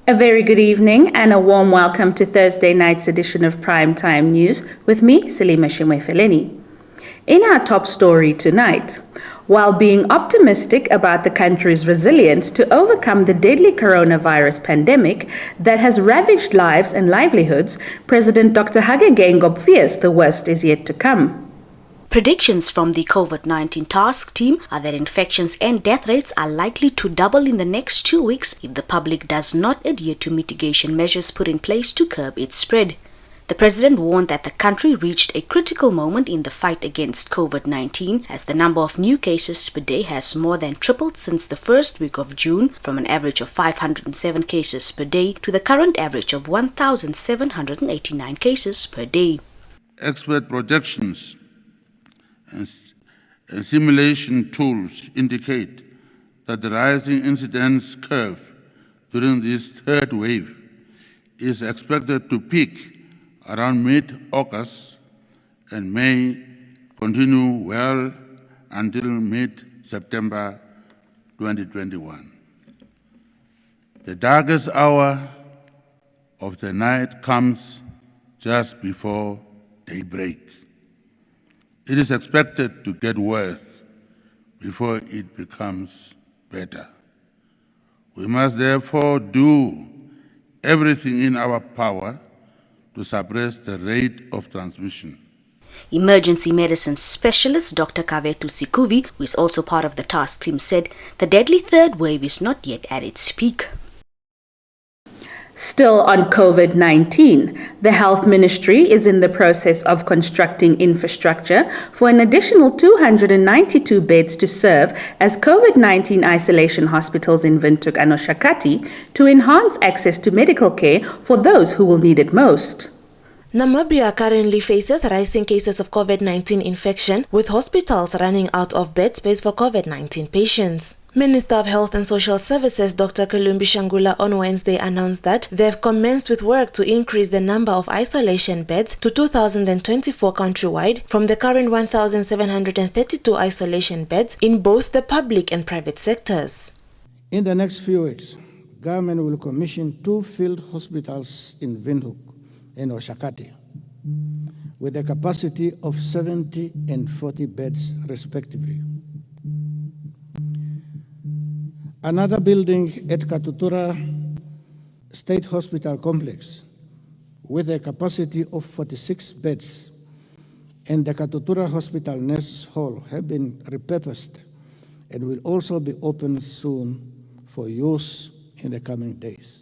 A very good evening and a warm welcome to Thursday night's edition of Primetime News with me, Salima Shimwe-Feleni. In our top story tonight, while being optimistic about the country's resilience to overcome the deadly coronavirus pandemic that has ravaged lives and livelihoods, President Dr. Hage Geingob fears the worst is yet to come. Predictions from the COVID-19 task team are that infections and death rates are likely to double in the next 2 weeks if the public does not adhere to mitigation measures put in place to curb its spread. The president warned that the country reached a critical moment in the fight against COVID-19 as the number of new cases per day has more than tripled since the first week of June, from an average of 507 cases per day to the current average of 1,789 cases per day. Expert projections and simulation tools indicate that the rising incidence curve during this third wave is expected to peak around mid-August and may continue well until mid-September 2021. The darkest hour of the night comes just before daybreak. It is expected to get worse before it becomes better. We must therefore do everything in our power to suppress the rate of transmission. Emergency medicine specialist Dr. Kavetu Sikuvi, who is also part of the task team, said the deadly third wave is not yet at its peak. Still on COVID-19, the Health Ministry is in the process of constructing infrastructure for an additional 292 beds to serve as COVID-19 isolation hospitals in Windhoek and Oshakati to enhance access to medical care for those who will need it most. Namibia currently faces rising cases of COVID-19 infection, with hospitals running out of bed space for COVID-19 patients. Minister of Health and Social Services Dr. Kalumbi Shangula on Wednesday announced that they've commenced with work to increase the number of isolation beds to 2,024 countrywide from the current 1,732 isolation beds in both the public and private sectors. In the next few weeks, government will commission 2 field hospitals in Windhoek and Oshakati with a capacity of 70 and 40 beds respectively. Another building at Katutura State Hospital Complex with a capacity of 46 beds and the Katutura Hospital Nurses Hall have been repurposed and will also be opened soon for use in the coming days.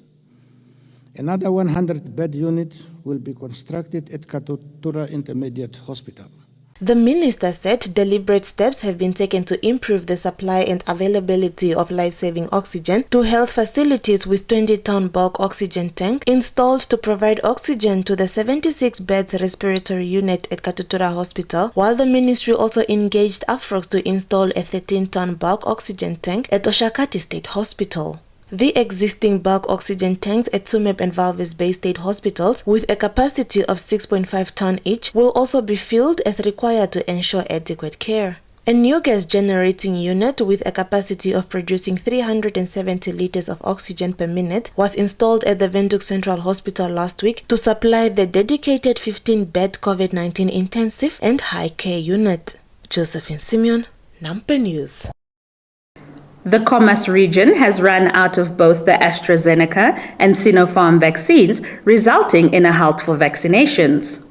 Another 100-bed unit will be constructed at Katutura Intermediate Hospital. The minister said deliberate steps have been taken to improve the supply and availability of life-saving oxygen to health facilities, with 20-ton bulk oxygen tank installed to provide oxygen to the 76-beds respiratory unit at Katutura Hospital, while the ministry also engaged Afrox to install a 13-ton bulk oxygen tank at Oshakati State Hospital. The existing bulk oxygen tanks at Tsumeb and Walvis Bay State Hospitals, with a capacity of 6.5 ton each, will also be filled as required to ensure adequate care. A new gas generating unit with a capacity of producing 370 liters of oxygen per minute was installed at the Windhoek Central Hospital last week to supply the dedicated 15-bed COVID-19 intensive and high care unit. Josephine Simeon, Nampa News. The Khomas region has run out of both the AstraZeneca and Sinopharm vaccines, resulting in a halt for vaccinations.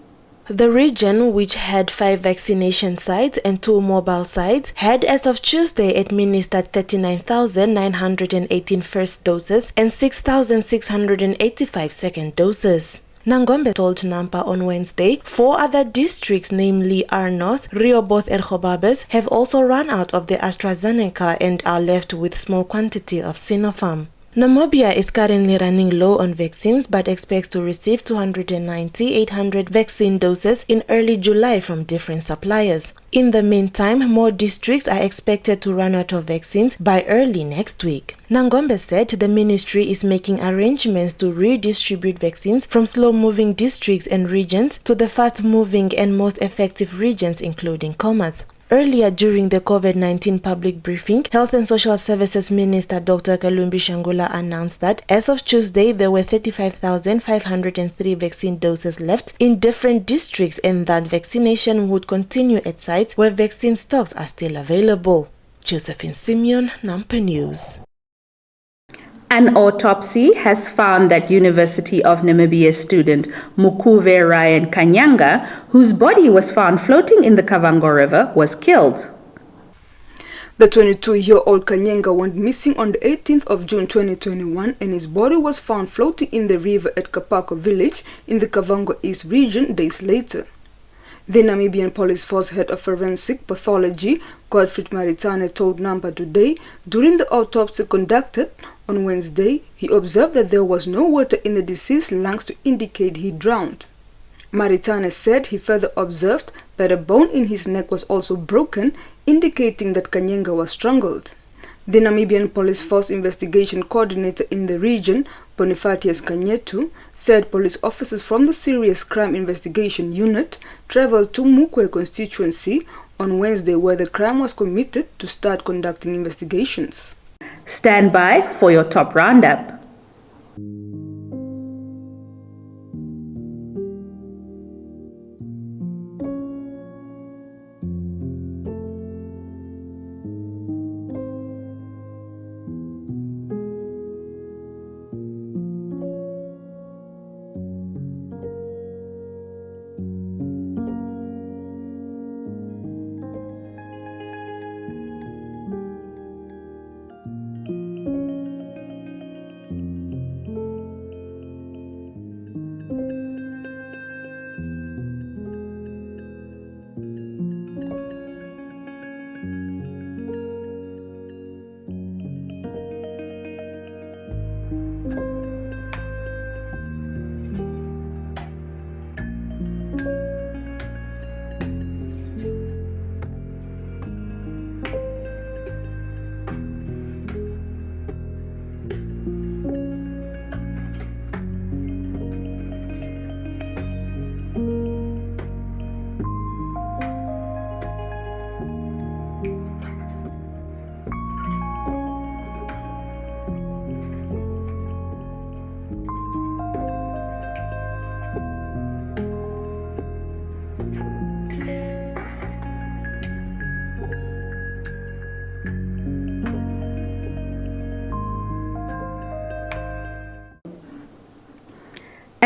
The region, which had 5 vaccination sites and 2 mobile sites, had as of Tuesday administered 39,918 first doses and 6,685 second doses. Nangombe told Nampa on Wednesday 4 other districts, namely Arnos, Rehoboth and Gobabis, have also run out of the AstraZeneca and are left with small quantity of Sinopharm. Namibia is currently running low on vaccines but expects to receive 290,800 vaccine doses in early July from different suppliers. In the meantime, more districts are expected to run out of vaccines by early next week. Nangombe said the ministry is making arrangements to redistribute vaccines from slow-moving districts and regions to the fast-moving and most effective regions, including Khomas. Earlier during the COVID-19 public briefing, Health and Social Services Minister Dr. Kalumbi Shangula announced that as of Tuesday, there were 35,503 vaccine doses left in different districts and that vaccination would continue at sites where vaccine stocks are still available. Josephine Simeon, Nampa News. An autopsy has found that University of Namibia student Mukuve Ryan Kanyanga, whose body was found floating in the Kavango River, was killed. The 22-year-old Kanyanga went missing on the 18th of June 2021 and his body was found floating in the river at Kapako village in the Kavango East region days later. The Namibian Police Force head of forensic pathology, Godfried Maritane, told Nampa today during the autopsy conducted on Wednesday, he observed that there was no water in the deceased's lungs to indicate he drowned. Maritane said he further observed that a bone in his neck was also broken, indicating that Kanyanga was strangled. The Namibian Police Force investigation coordinator in the region, Bonifatius Kanyetu, said police officers from the Serious Crime Investigation Unit traveled to Mukwe constituency on Wednesday where the crime was committed to start conducting investigations. Stand by for your top roundup.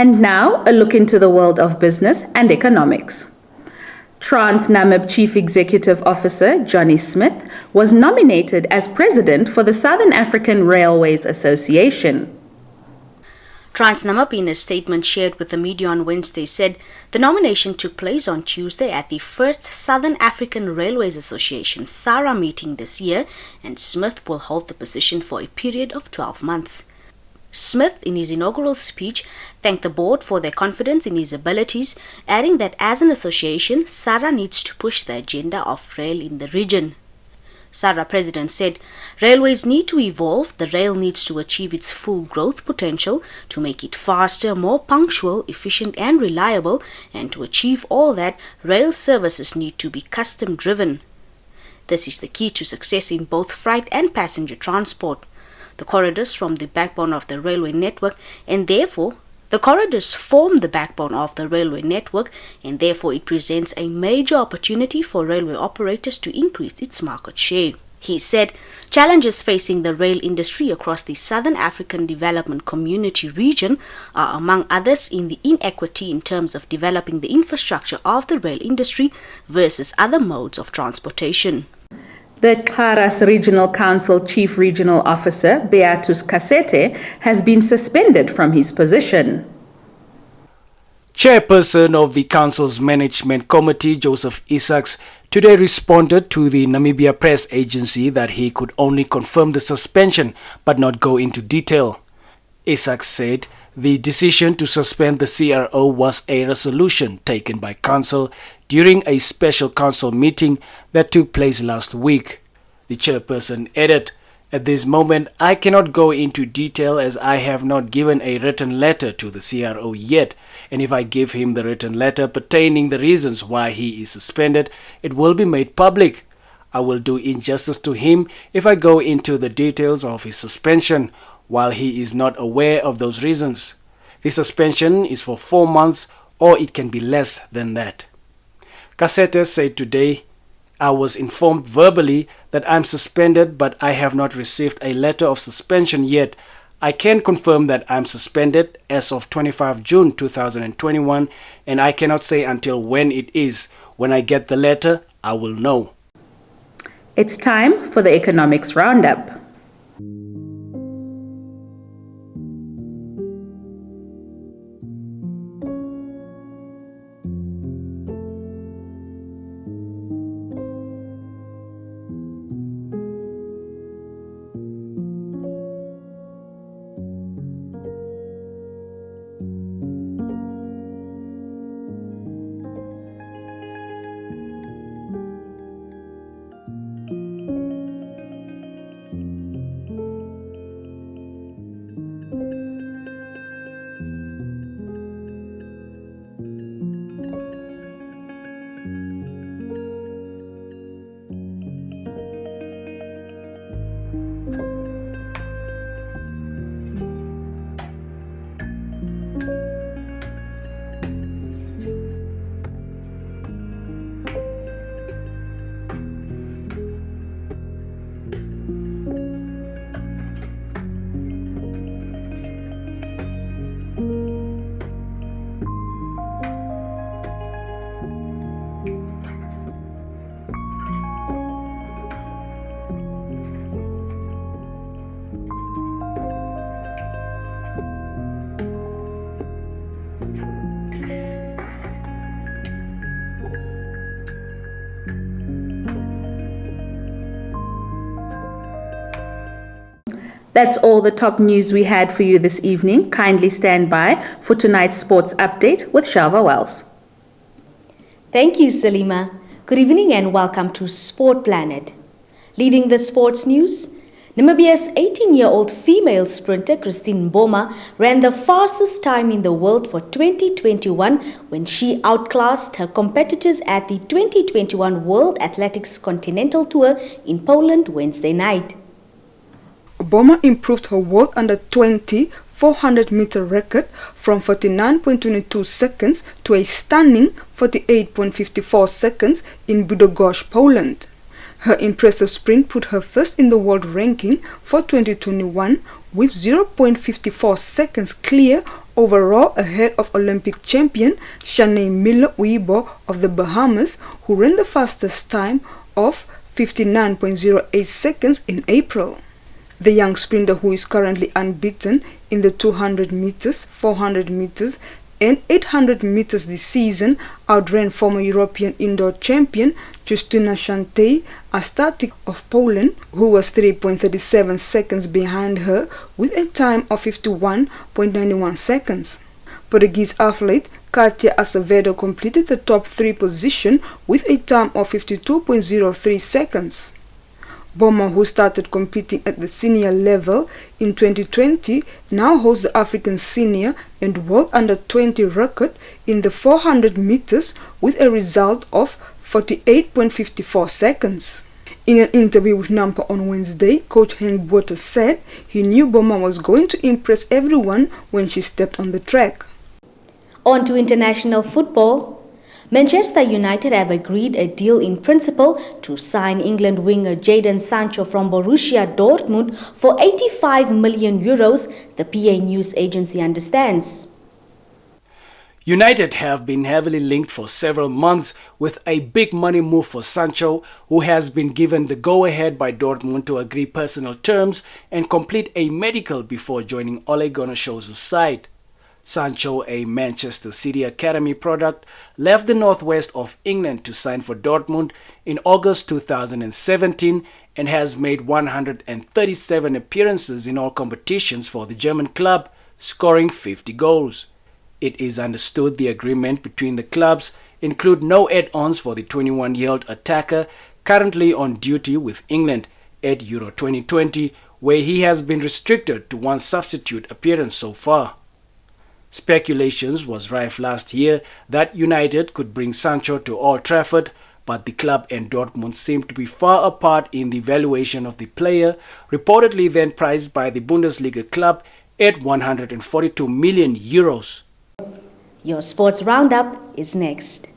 And now, a look into the world of business and economics. Trans-Namib Chief Executive Officer Johnny Smith was nominated as president for the Southern African Railways Association. Trans-Namib, in a statement shared with the media on Wednesday, said the nomination took place on Tuesday at the first Southern African Railways Association SARA meeting this year, and Smith will hold the position for a period of 12 months. Smith, in his inaugural speech, thanked the board for their confidence in his abilities, adding that as an association, SARA needs to push the agenda of rail in the region. SARA president said, railways need to evolve, the rail needs to achieve its full growth potential to make it faster, more punctual, efficient and reliable, and to achieve all that, rail services need to be custom-driven. This is the key to success in both freight and passenger transport. The corridors form the backbone of the railway network and therefore it presents a major opportunity for railway operators to increase its market share. He said, challenges facing the rail industry across the Southern African Development Community region are among others in the inequity in terms of developing the infrastructure of the rail industry versus other modes of transportation. The Xaras Regional Council Chief Regional Officer, Beatus Kasete, has been suspended from his position. Chairperson of the Council's Management Committee, Joseph Isaacs, today responded to the Namibia Press Agency that he could only confirm the suspension but not go into detail. Isaacs said the decision to suspend the CRO was a resolution taken by Council during a special Council meeting that took place last week. The chairperson added, At this moment, I cannot go into detail as I have not given a written letter to the CRO yet, and if I give him the written letter pertaining the reasons why he is suspended, it will be made public. I will do injustice to him if I go into the details of his suspension while he is not aware of those reasons. The suspension is for 4 months or it can be less than that. Kasete said today, I was informed verbally that I'm suspended, but I have not received a letter of suspension yet. I can confirm that I'm suspended as of 25 June 2021, and I cannot say until when it is. When I get the letter, I will know. It's time for the Economics Roundup. That's all the top news we had for you this evening. Kindly stand by for tonight's sports update with Shalva Wells. Thank you, Salima. Good evening and welcome to Sport Planet. Leading the sports news, Namibia's 18-year-old female sprinter Christine Mboma ran the fastest time in the world for 2021 when she outclassed her competitors at the 2021 World Athletics Continental Tour in Poland Wednesday night. Mboma improved her world under 20 400-meter record from 49.22 seconds to a stunning 48.54 seconds in Bydgoszcz, Poland. Her impressive sprint put her first in the world ranking for 2021 with 0.54 seconds clear overall ahead of Olympic champion Shanae Miller-Uibo of the Bahamas, who ran the fastest time of 59.08 seconds in April. The young sprinter, who is currently unbeaten in the 200 meters, 400 meters and 800 meters this season, outran former European indoor champion Justyna Szantej Astatic of Poland, who was 3.37 seconds behind her with a time of 51.91 seconds. Portuguese athlete Katia Acevedo completed the top 3 position with a time of 52.03 seconds. Mboma, who started competing at the senior level in 2020, now holds the African senior and world under-20 record in the 400 meters with a result of 48.54 seconds. In an interview with Nampa on Wednesday, Coach Henk Botha said he knew Mboma was going to impress everyone when she stepped on the track. On to international football. Manchester United have agreed a deal in principle to sign England winger Jadon Sancho from Borussia Dortmund for €85 million, the PA news agency understands. United have been heavily linked for several months with a big money move for Sancho, who has been given the go-ahead by Dortmund to agree personal terms and complete a medical before joining Ole Gunnar Solskjaer's side. Sancho, a Manchester City Academy product, left the northwest of England to sign for Dortmund in August 2017 and has made 137 appearances in all competitions for the German club, scoring 50 goals. It is understood the agreement between the clubs include no add-ons for the 21-year-old attacker currently on duty with England, at Euro 2020, where he has been restricted to one substitute appearance so far. Speculations was rife last year that United could bring Sancho to Old Trafford, but the club and Dortmund seem to be far apart in the valuation of the player, reportedly then priced by the Bundesliga club at 142 million euros. Your sports roundup is next.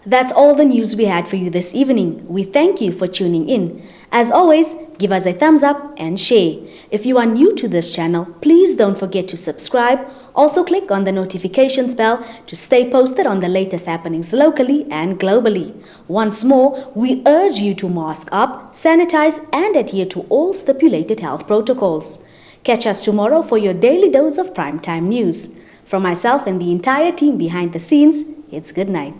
That's all the news we had for you this evening. We thank you for tuning in. As always, give us a thumbs up and share. If you are new to this channel, please don't forget to subscribe. Also click on the notifications bell to stay posted on the latest happenings locally and globally. Once more, we urge you to mask up, sanitize and adhere to all stipulated health protocols. Catch us tomorrow for your daily dose of primetime news. From myself and the entire team behind the scenes, it's good night.